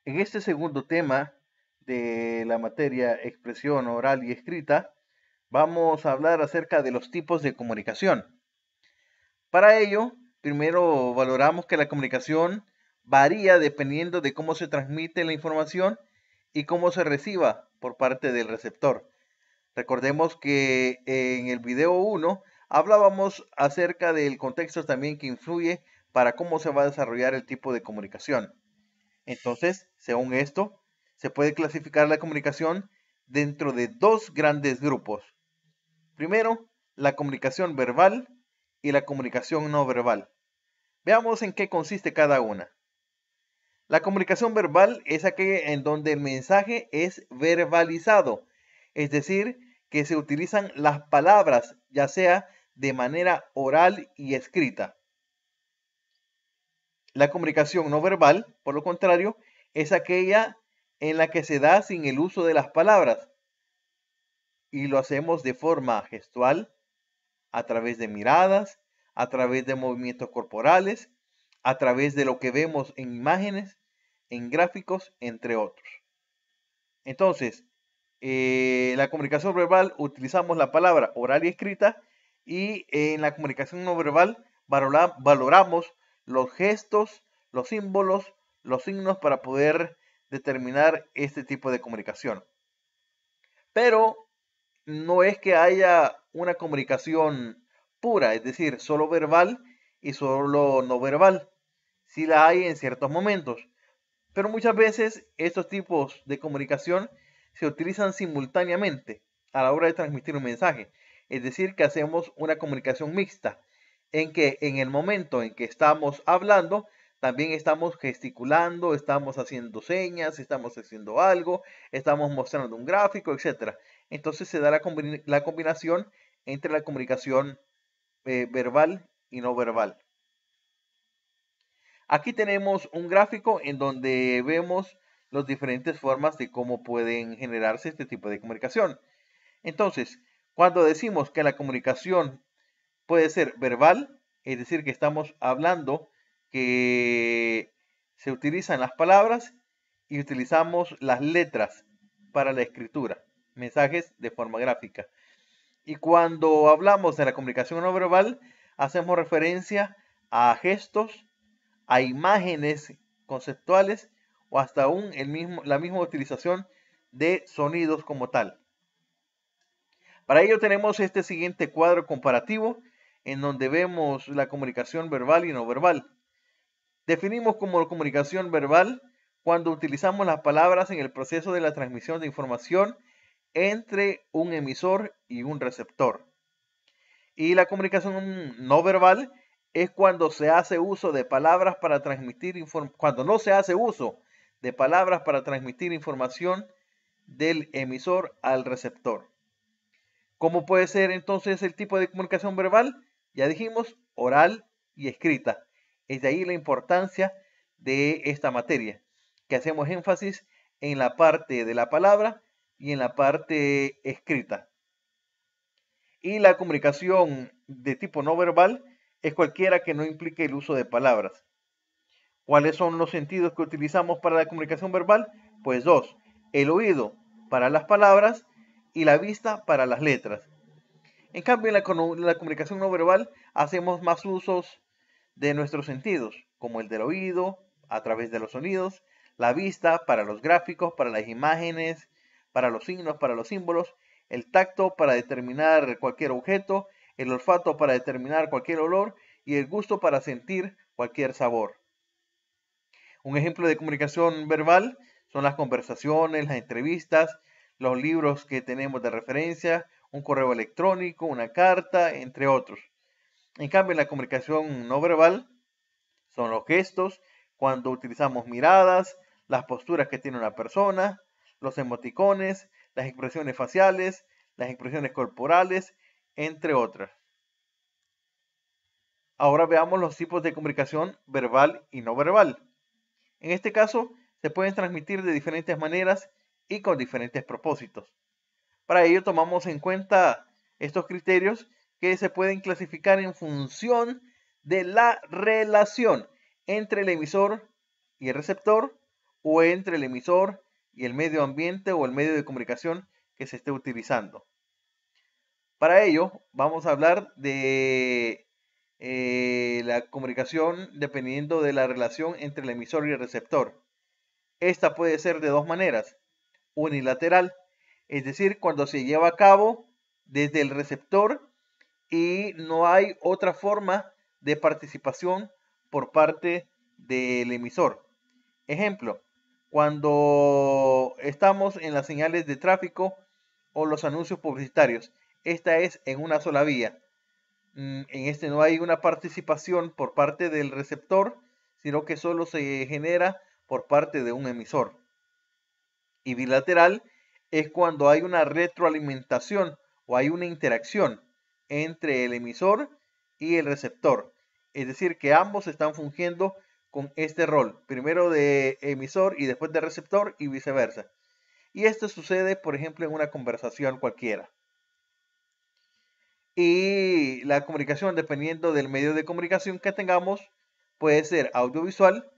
En este segundo tema de la materia expresión oral y escrita, vamos a hablar acerca de los tipos de comunicación. Para ello, primero valoramos que la comunicación varía dependiendo de cómo se transmite la información y cómo se reciba por parte del receptor. Recordemos que en el video 1 hablábamos acerca del contexto también que influye para cómo se va a desarrollar el tipo de comunicación. Entonces, según esto, se puede clasificar la comunicación dentro de dos grandes grupos. Primero, la comunicación verbal y la comunicación no verbal. Veamos en qué consiste cada una. La comunicación verbal es aquella en donde el mensaje es verbalizado, es decir, que se utilizan las palabras, ya sea de manera oral y escrita. La comunicación no verbal, por lo contrario, es aquella en la que se da sin el uso de las palabras y lo hacemos de forma gestual, a través de miradas, a través de movimientos corporales, a través de lo que vemos en imágenes, en gráficos, entre otros. Entonces, la comunicación verbal utilizamos la palabra oral y escrita y en la comunicación no verbal valoramos los gestos, los símbolos, los signos para poder determinar este tipo de comunicación. Pero no es que haya una comunicación pura, es decir, solo verbal y solo no verbal. Sí la hay en ciertos momentos, pero muchas veces estos tipos de comunicación se utilizan simultáneamente a la hora de transmitir un mensaje. Es decir, que hacemos una comunicación mixta, en que en el momento en que estamos hablando, también estamos gesticulando, estamos haciendo señas, estamos haciendo algo, estamos mostrando un gráfico, etcétera. Entonces se da la combinación entre la comunicación verbal y no verbal. Aquí tenemos un gráfico en donde vemos las diferentes formas de cómo pueden generarse este tipo de comunicación. Entonces, cuando decimos que la comunicación puede ser verbal, es decir, que estamos hablando, que se utilizan las palabras y utilizamos las letras para la escritura, mensajes de forma gráfica. Y cuando hablamos de la comunicación no verbal, hacemos referencia a gestos, a imágenes conceptuales o hasta aún la misma utilización de sonidos como tal. Para ello tenemos este siguiente cuadro comparativo en donde vemos la comunicación verbal y no verbal. Definimos como comunicación verbal cuando utilizamos las palabras en el proceso de la transmisión de información entre un emisor y un receptor. Y la comunicación no verbal es cuando se hace uso de palabras para transmitir cuando no se hace uso de palabras para transmitir información del emisor al receptor. ¿Cómo puede ser entonces el tipo de comunicación verbal? Ya dijimos, oral y escrita. Es de ahí la importancia de esta materia, que hacemos énfasis en la parte de la palabra y en la parte escrita. Y la comunicación de tipo no verbal es cualquiera que no implique el uso de palabras. ¿Cuáles son los sentidos que utilizamos para la comunicación verbal? Pues dos, el oído para las palabras y la vista para las letras. En cambio, en la comunicación no verbal hacemos más usos de nuestros sentidos, como el del oído, a través de los sonidos, la vista para los gráficos, para las imágenes, para los signos, para los símbolos, el tacto para determinar cualquier objeto, el olfato para determinar cualquier olor y el gusto para sentir cualquier sabor. Un ejemplo de comunicación verbal son las conversaciones, las entrevistas, los libros que tenemos de referencia, un correo electrónico, una carta, entre otros. En cambio, en la comunicación no verbal son los gestos, cuando utilizamos miradas, las posturas que tiene una persona, los emoticones, las expresiones faciales, las expresiones corporales, entre otras. Ahora veamos los tipos de comunicación verbal y no verbal. En este caso, se pueden transmitir de diferentes maneras y con diferentes propósitos. Para ello tomamos en cuenta estos criterios que se pueden clasificar en función de la relación entre el emisor y el receptor o entre el emisor y el medio ambiente o el medio de comunicación que se esté utilizando. Para ello, vamos a hablar de la comunicación dependiendo de la relación entre el emisor y el receptor. Esta puede ser de dos maneras: unilateral, es decir, cuando se lleva a cabo desde el receptor y no hay otra forma de participación por parte del emisor. Ejemplo, cuando estamos en las señales de tráfico o los anuncios publicitarios, esta es en una sola vía. En este no hay una participación por parte del receptor, sino que solo se genera por parte de un emisor. Y bilateral es cuando hay una retroalimentación o hay una interacción entre el emisor y el receptor. Es decir, que ambos están fungiendo con este rol, primero de emisor y después de receptor y viceversa. Y esto sucede, por ejemplo, en una conversación cualquiera. Y la comunicación, dependiendo del medio de comunicación que tengamos, puede ser audiovisual,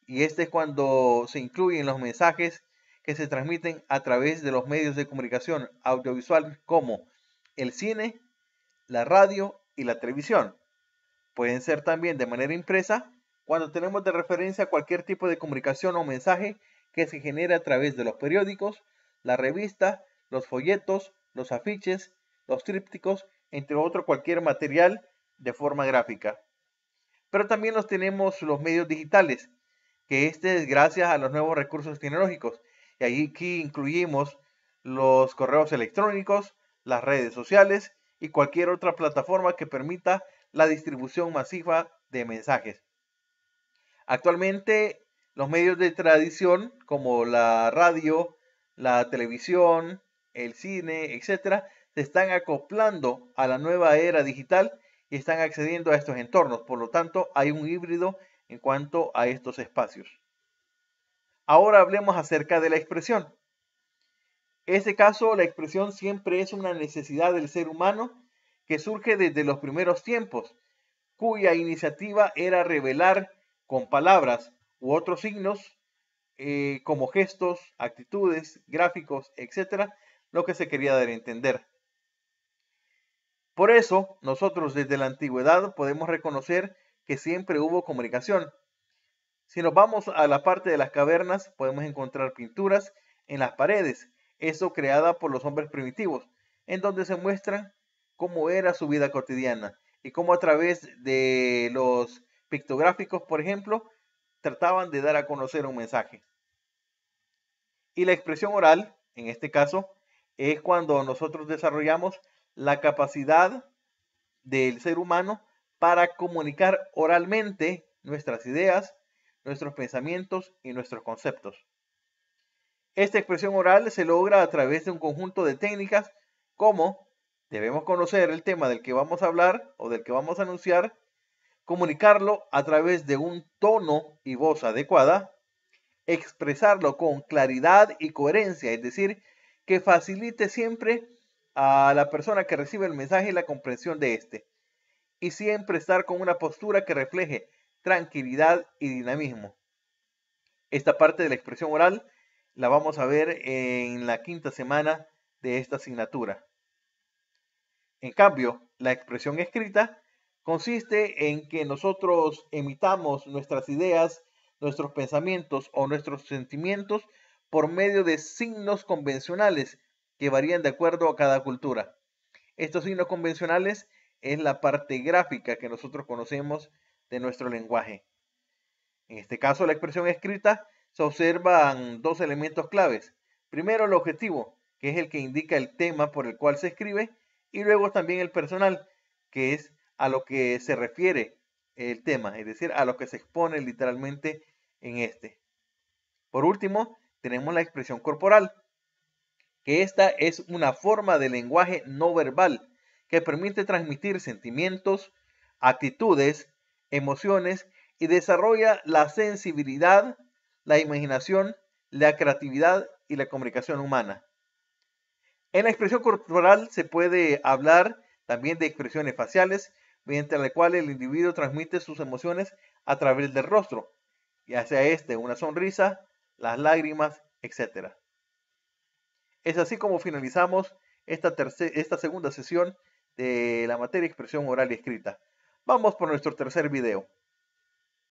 y este es cuando se incluyen los mensajes que se transmiten a través de los medios de comunicación audiovisual como el cine, la radio y la televisión. Pueden ser también de manera impresa, cuando tenemos de referencia cualquier tipo de comunicación o mensaje que se genere a través de los periódicos, la revista, los folletos, los afiches, los trípticos, entre otro cualquier material de forma gráfica. Pero también tenemos los medios digitales, que este es gracias a los nuevos recursos tecnológicos. Y aquí incluimos los correos electrónicos, las redes sociales y cualquier otra plataforma que permita la distribución masiva de mensajes. Actualmente, los medios de tradición como la radio, la televisión, el cine, etcétera, se están acoplando a la nueva era digital y están accediendo a estos entornos. Por lo tanto, hay un híbrido en cuanto a estos espacios. Ahora hablemos acerca de la expresión. En este caso, la expresión siempre es una necesidad del ser humano que surge desde los primeros tiempos, cuya iniciativa era revelar con palabras u otros signos, como gestos, actitudes, gráficos, etcétera, lo que se quería dar a entender. Por eso, nosotros desde la antigüedad podemos reconocer que siempre hubo comunicación. Si nos vamos a la parte de las cavernas, podemos encontrar pinturas en las paredes, eso creada por los hombres primitivos, en donde se muestran cómo era su vida cotidiana y cómo a través de los pictográficos, por ejemplo, trataban de dar a conocer un mensaje. Y la expresión oral, en este caso, es cuando nosotros desarrollamos la capacidad del ser humano para comunicar oralmente nuestras ideas, nuestros pensamientos y nuestros conceptos. Esta expresión oral se logra a través de un conjunto de técnicas como debemos conocer el tema del que vamos a hablar o del que vamos a anunciar, comunicarlo a través de un tono y voz adecuada, expresarlo con claridad y coherencia, es decir, que facilite siempre a la persona que recibe el mensaje la comprensión de este, y siempre estar con una postura que refleje tranquilidad y dinamismo. Esta parte de la expresión oral la vamos a ver en la quinta semana de esta asignatura. En cambio, la expresión escrita consiste en que nosotros emitamos nuestras ideas, nuestros pensamientos o nuestros sentimientos por medio de signos convencionales que varían de acuerdo a cada cultura. Estos signos convencionales es la parte gráfica que nosotros conocemos de nuestro lenguaje. En este caso, la expresión escrita se observan dos elementos claves. Primero, el objetivo, que es el que indica el tema por el cual se escribe, y luego también el personal, que es a lo que se refiere el tema, es decir, a lo que se expone literalmente en este. Por último, tenemos la expresión corporal, que esta es una forma de lenguaje no verbal que permite transmitir sentimientos, actitudes, emociones y desarrolla la sensibilidad, la imaginación, la creatividad y la comunicación humana. En la expresión corporal se puede hablar también de expresiones faciales, mediante las cuales el individuo transmite sus emociones a través del rostro, ya sea una sonrisa, las lágrimas, etc. Es así como finalizamos esta segunda sesión de la materia expresión oral y escrita. Vamos por nuestro tercer video.